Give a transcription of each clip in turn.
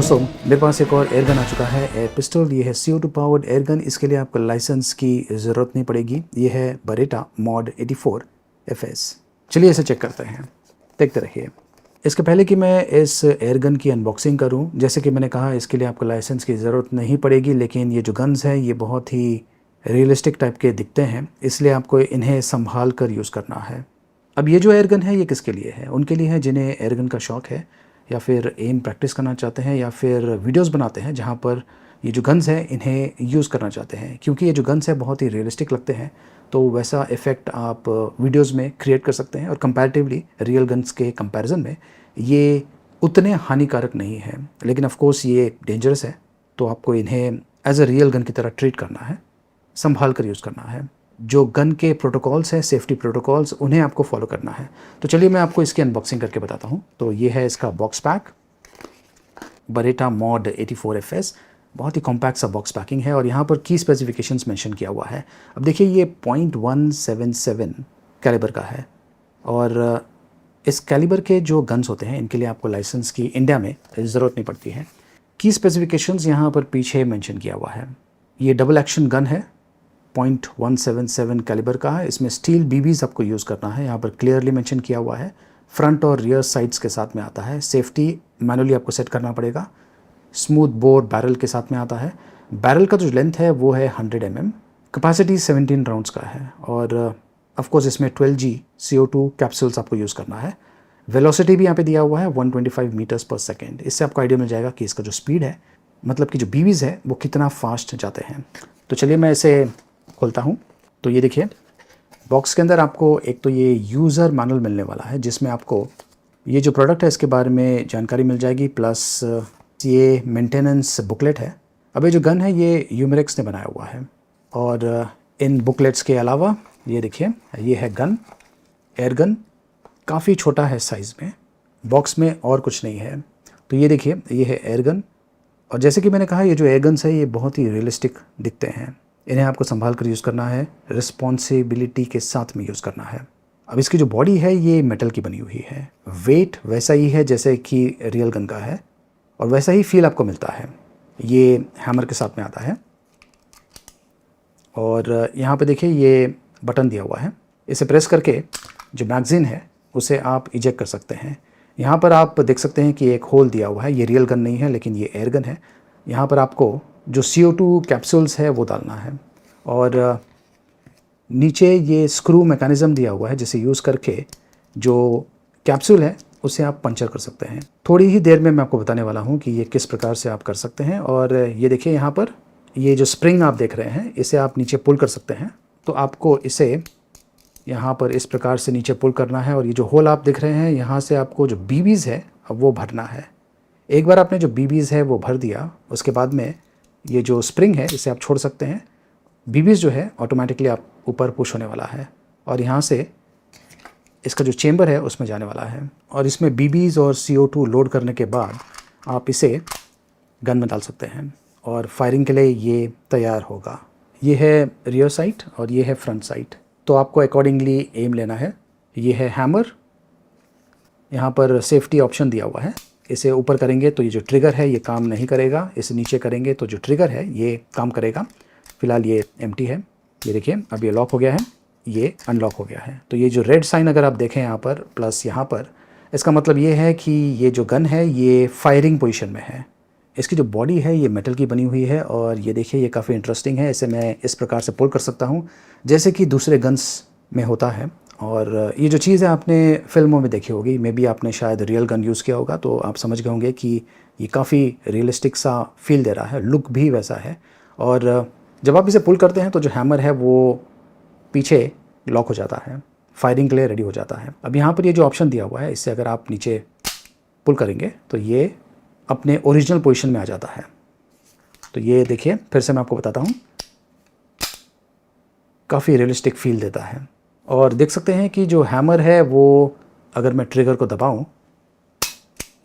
दोस्तों मेरे पास एक और एयरगन आ चुका है, एयर पिस्टल। ये है CO2 पावर्ड एयरगन। इसके लिए आपको लाइसेंस की ज़रूरत नहीं पड़ेगी। ये है बरेटा मॉड 84 FS। चलिए इसे चेक करते हैं, देखते रहिए। इसके पहले कि मैं इस एयरगन की अनबॉक्सिंग करूं, जैसे कि मैंने कहा इसके लिए आपको लाइसेंस की ज़रूरत नहीं पड़ेगी, लेकिन ये जो गन्स हैं ये बहुत ही रियलिस्टिक टाइप के दिखते हैं, इसलिए आपको इन्हें संभाल कर यूज़ करना है। अब ये जो एयरगन है ये किसके लिए है? उनके लिए है जिन्हें एयरगन का शौक़ है, या फिर एम प्रैक्टिस करना चाहते हैं, या फिर वीडियोस बनाते हैं जहाँ पर ये जो गन्स हैं इन्हें यूज़ करना चाहते हैं। क्योंकि ये जो गन्स हैं बहुत ही रियलिस्टिक लगते हैं, तो वैसा इफ़ेक्ट आप वीडियोस में क्रिएट कर सकते हैं। और कंपैरेटिवली रियल गन्स के कंपैरिजन में ये उतने हानिकारक नहीं है, लेकिन ऑफ कोर्स ये डेंजरस है, तो आपको इन्हें एज अ रियल गन की तरह ट्रीट करना है, संभाल कर यूज़ करना है। जो गन के प्रोटोकॉल्स हैं, सेफ्टी प्रोटोकॉल्स, उन्हें आपको फॉलो करना है। तो चलिए मैं आपको इसकी अनबॉक्सिंग करके बताता हूँ। तो ये है इसका box pack, Bareta mod 84 FS। बहुत ही कॉम्पैक्ट सा बॉक्स पैकिंग है और यहाँ पर की स्पेसिफिकेशंस मेंशन किया हुआ है। अब देखिए ये .177 कैलिबर का है, और इस कैलिबर के जो गन्स होते हैं इनके लिए आपको लाइसेंस की इंडिया में ज़रूरत नहीं पड़ती है। की स्पेसिफिकेशंस यहाँ पर पीछे मेंशन किया हुआ है। ये डबल एक्शन गन है, .177 कैलिबर का है। इसमें स्टील BBs आपको यूज़ करना है, यहाँ पर क्लियरली मेंशन किया हुआ है। फ्रंट और रियर साइड्स के साथ में आता है। सेफ्टी मैनुअली आपको सेट करना पड़ेगा। स्मूथ बोर बैरल के साथ में आता है। बैरल का जो लेंथ है वो है 100 mm। कैपेसिटी 17 राउंड्स का है, और ऑफ कोर्स इसमें 12G CO2 कैप्सूल्स आपको यूज़ करना है। वेलोसिटी भी यहाँ पे दिया हुआ है 125 मीटर्स पर सेकेंड। इससे आपको आइडिया मिल जाएगा कि इसका जो स्पीड है, मतलब कि जो BBs है वो कितना फास्ट जाते हैं। तो चलिए मैं इसे खोलता हूँ। तो ये देखिए बॉक्स के अंदर आपको एक तो ये यूज़र मैनुअल मिलने वाला है, जिसमें आपको ये जो प्रोडक्ट है इसके बारे में जानकारी मिल जाएगी, प्लस ये मेंटेनेंस बुकलेट है। अब ये जो गन है ये यूमेरिक्स ने बनाया हुआ है, और इन बुकलेट्स के अलावा ये देखिए ये है गन, एयर गन। काफ़ी छोटा है साइज़ में, बॉक्स में और कुछ नहीं है। तो ये देखिए ये है एयर गन, और जैसे कि मैंने कहा ये जो एयर गन्स है ये बहुत ही रियलिस्टिक दिखते हैं। इन्हें आपको संभाल कर यूज़ करना है, रिस्पॉन्सिबिलिटी के साथ में यूज़ करना है। अब इसकी जो बॉडी है ये मेटल की बनी हुई है। वेट वैसा ही है जैसे कि रियल गन का है, और वैसा ही फील आपको मिलता है। ये हैमर के साथ में आता है, और यहाँ पे देखिए ये बटन दिया हुआ है। इसे प्रेस करके जो मैगज़ीन है उसे आप इजेक्ट कर सकते हैं। यहाँ पर आप देख सकते हैं कि एक होल दिया हुआ है। ये रियल गन नहीं है, लेकिन ये एयर गन है। यहाँ पर आपको जो CO2 कैप्सूल्स है वो डालना है, और नीचे ये स्क्रू मैकेनिज़्म दिया हुआ है, जिसे यूज़ करके जो कैप्सूल है उसे आप पंचर कर सकते हैं। थोड़ी ही देर में मैं आपको बताने वाला हूँ कि ये किस प्रकार से आप कर सकते हैं। और ये देखिए यहाँ पर ये जो स्प्रिंग आप देख रहे हैं, इसे आप नीचे पुल कर सकते हैं। तो आपको इसे यहाँ पर इस प्रकार से नीचे पुल करना है, और ये जो होल आप देख रहे हैं यहाँ से आपको जो BBs है अब वो भरना है। एक बार आपने जो BBs है वो भर दिया, उसके बाद में ये जो स्प्रिंग है इसे आप छोड़ सकते हैं। BBs जो है ऑटोमेटिकली आप ऊपर पुश होने वाला है, और यहाँ से इसका जो चेंबर है उसमें जाने वाला है, और इसमें BBs और CO2 लोड करने के बाद आप इसे गन में डाल सकते हैं, और फायरिंग के लिए ये तैयार होगा। ये है रियर साइड और ये है फ्रंट साइड, तो आपको अकॉर्डिंगली एम लेना है। ये है हैमर, यहाँ पर सेफ्टी ऑप्शन दिया हुआ है। इसे ऊपर करेंगे तो ये जो ट्रिगर है ये काम नहीं करेगा, इसे नीचे करेंगे तो जो ट्रिगर है ये काम करेगा। फ़िलहाल ये एम्प्टी है। ये देखिए अब ये लॉक हो गया है, ये अनलॉक हो गया है। तो ये जो रेड साइन अगर आप देखें यहाँ पर प्लस यहाँ पर, इसका मतलब ये है कि ये जो गन है ये फायरिंग पोजीशन में है। इसकी जो बॉडी है ये मेटल की बनी हुई है, और ये देखिए ये काफ़ी इंटरेस्टिंग है। इसे मैं इस प्रकार से पुल कर सकता हूँ जैसे कि दूसरे गन्स में होता है। और ये जो चीज़ है आपने फिल्मों में देखी होगी, मे बी आपने शायद रियल गन यूज़ किया होगा, तो आप समझ गए होंगे कि ये काफ़ी रियलिस्टिक सा फील दे रहा है, लुक भी वैसा है। और जब आप इसे पुल करते हैं तो जो हैमर है वो पीछे लॉक हो जाता है, फायरिंग के लिए रेडी हो जाता है। अब यहाँ पर ये जो ऑप्शन दिया हुआ है, इससे अगर आप नीचे पुल करेंगे तो ये अपने ओरिजिनल पोजीशन में आ जाता है। तो ये देखिए फिर से मैं आपको बताता हूँ, काफ़ी रियलिस्टिक फील देता है। और देख सकते हैं कि जो हैमर है वो, अगर मैं ट्रिगर को दबाऊँ,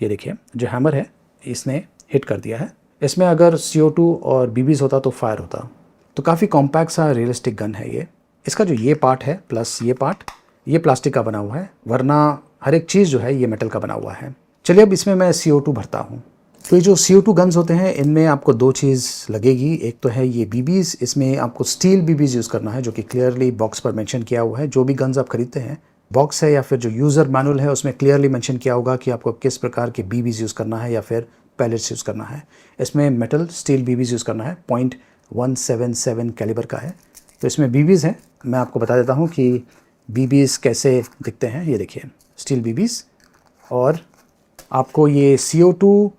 ये देखिए जो हैमर है इसने हिट कर दिया है। इसमें अगर CO2 और BBs होता तो फायर होता। तो काफ़ी कॉम्पैक्ट सा रियलिस्टिक गन है ये। इसका जो ये पार्ट है प्लस ये पार्ट, ये प्लास्टिक का बना हुआ है, वरना हर एक चीज़ जो है ये मेटल का बना हुआ है। चलिए अब इसमें मैं CO2 भरता हूँ। तो ये जो CO2 गन्स होते हैं इनमें आपको दो चीज़ लगेगी। एक तो है ये BBs, इसमें आपको स्टील BBs यूज़ करना है जो कि क्लियरली बॉक्स पर मेंशन किया हुआ है। जो भी गन्स आप खरीदते हैं, बॉक्स है या फिर जो यूज़र मैनुअल है उसमें क्लियरली मेंशन किया होगा कि आपको किस प्रकार के BBs यूज़ करना है या फिर पैलेट्स यूज़ करना है। इसमें मेटल स्टील BBs यूज़ करना है, .177 कैलिबर का है। तो इसमें BBs हैं, मैं आपको बता देता हूँ कि BBs कैसे दिखते हैं। ये देखिए स्टील BBs, और आपको ये CO2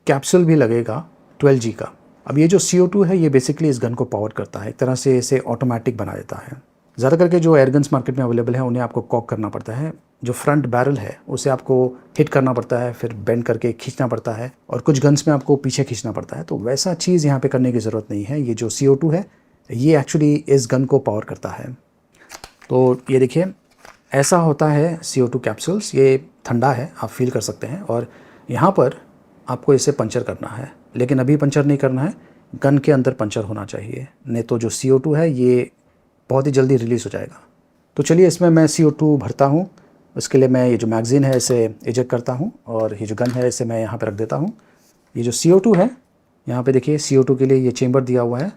कैप्सूल भी लगेगा 12G का। अब ये जो CO2 है ये बेसिकली इस गन को पावर करता है, एक तरह से इसे ऑटोमेटिक बना देता है। ज़्यादा करके जो एयरगन्स मार्केट में अवेलेबल है उन्हें आपको कॉक करना पड़ता है। जो फ्रंट बैरल है उसे आपको हिट करना पड़ता है, फिर बेंड करके खींचना पड़ता है, और कुछ गन्स में आपको पीछे खींचना पड़ता है। तो वैसा चीज़ यहाँ पे करने की ज़रूरत नहीं है। ये जो CO2 है ये एक्चुअली इस गन को पावर करता है। तो ये देखिए ऐसा होता है CO2 कैप्सूल्स। ये ठंडा है, आप फील कर सकते हैं, और यहाँ पर आपको इसे पंचर करना है, लेकिन अभी पंचर नहीं करना है, गन के अंदर पंचर होना चाहिए, नहीं तो जो CO2 है ये बहुत ही जल्दी रिलीज़ हो जाएगा। तो चलिए इसमें मैं CO2 भरता हूँ। उसके लिए मैं ये जो मैगज़ीन है इसे इजेक्ट करता हूँ, और ये जो गन है इसे मैं यहाँ पर रख देता हूँ। ये जो CO2 है, यहाँ पे देखिए CO2 के लिए ये चेम्बर दिया हुआ है,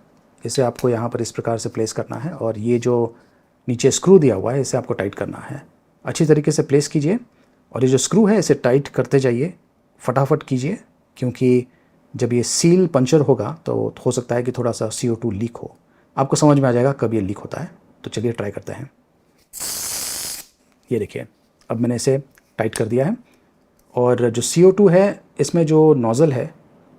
इसे आपको यहाँ पर इस प्रकार से प्लेस करना है, और ये जो नीचे स्क्रू दिया हुआ है इसे आपको टाइट करना है। अच्छी तरीके से प्लेस कीजिए, और ये जो स्क्रू है इसे टाइट करते जाइए, फटाफट कीजिए, क्योंकि जब ये सील पंचर होगा तो हो सकता है कि थोड़ा सा CO2 लीक हो। आपको समझ में आ जाएगा कब ये लीक होता है। तो चलिए ट्राई करते हैं। ये देखिए अब मैंने इसे टाइट कर दिया है, और जो CO2 है इसमें जो नोज़ल है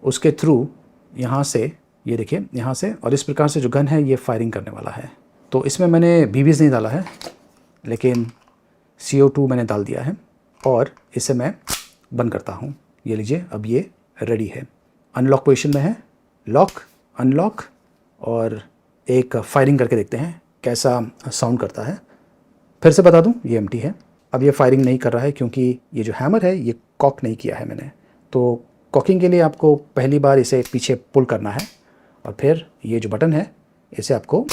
उसके थ्रू यहाँ से, ये देखिए यहाँ से, और इस प्रकार से जो गन है ये फायरिंग करने वाला है। तो इसमें मैंने BBs नहीं डाला है, लेकिन CO2 मैंने डाल दिया है, और इसे मैं बंद करता हूँ। ये लीजिए अब ये रेडी है, अनलॉक पोजीशन में है। लॉक, अनलॉक, और एक फायरिंग करके देखते हैं कैसा साउंड करता है। फिर से बता दूं ये एम्प्टी है, अब ये फायरिंग नहीं कर रहा है क्योंकि ये जो हैमर है ये कॉक नहीं किया है मैंने। तो कॉकिंग के लिए आपको पहली बार इसे पीछे पुल करना है, और फिर ये जो बटन है इसे आपको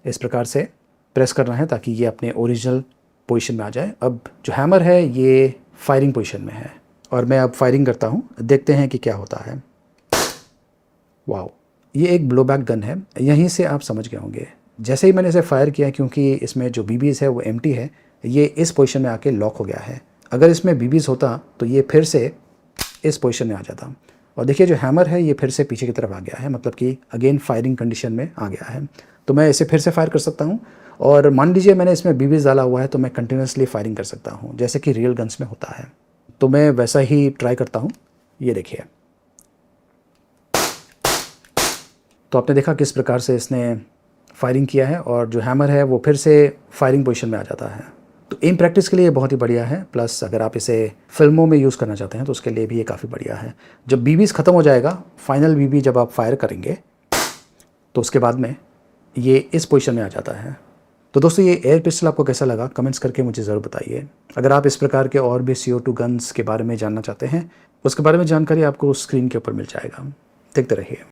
इस प्रकार से प्रेस करना है ताकि ये अपने ओरिजिनल पोजीशन में आ जाए। अब जो हैमर है ये फायरिंग पोजीशन में है, और मैं अब फायरिंग करता हूँ, देखते हैं कि क्या होता है। वाओ, ये एक ब्लोबैक गन है, यहीं से आप समझ गए होंगे। जैसे ही मैंने इसे फायर किया, क्योंकि इसमें जो BBs है वो एम्प्टी है, ये इस पोजीशन में आके लॉक हो गया है। अगर इसमें BBs होता तो ये फिर से इस पोजीशन में आ जाता, और देखिए जो हैमर है ये फिर से पीछे की तरफ आ गया है, मतलब कि अगेन फायरिंग कंडीशन में आ गया है। तो मैं इसे फिर से फायर कर सकता हूँ, और मान लीजिए मैंने इसमें BBs डाला हुआ है तो मैं कंटिन्यूसली फायरिंग कर सकता हूँ जैसे कि रियल गन्स में होता है। तो मैं वैसा ही ट्राई करता हूँ। ये देखिए, तो आपने देखा किस प्रकार से इसने फायरिंग किया है, और जो हैमर है वो फिर से फायरिंग पोजीशन में आ जाता है। तो एम प्रैक्टिस के लिए बहुत ही बढ़िया है, प्लस अगर आप इसे फिल्मों में यूज़ करना चाहते हैं तो उसके लिए भी ये काफ़ी बढ़िया है। जब BBs ख़त्म हो जाएगा, फाइनल BB जब आप फायर करेंगे तो उसके बाद में ये इस पोजीशन में आ जाता है। तो दोस्तों ये एयर पिस्टल आपको कैसा लगा कमेंट्स करके मुझे ज़रूर बताइए। अगर आप इस प्रकार के और भी CO2 गन्स के बारे में जानना चाहते हैं, उसके बारे में जानकारी आपको स्क्रीन के ऊपर मिल जाएगा। देखते रहिए।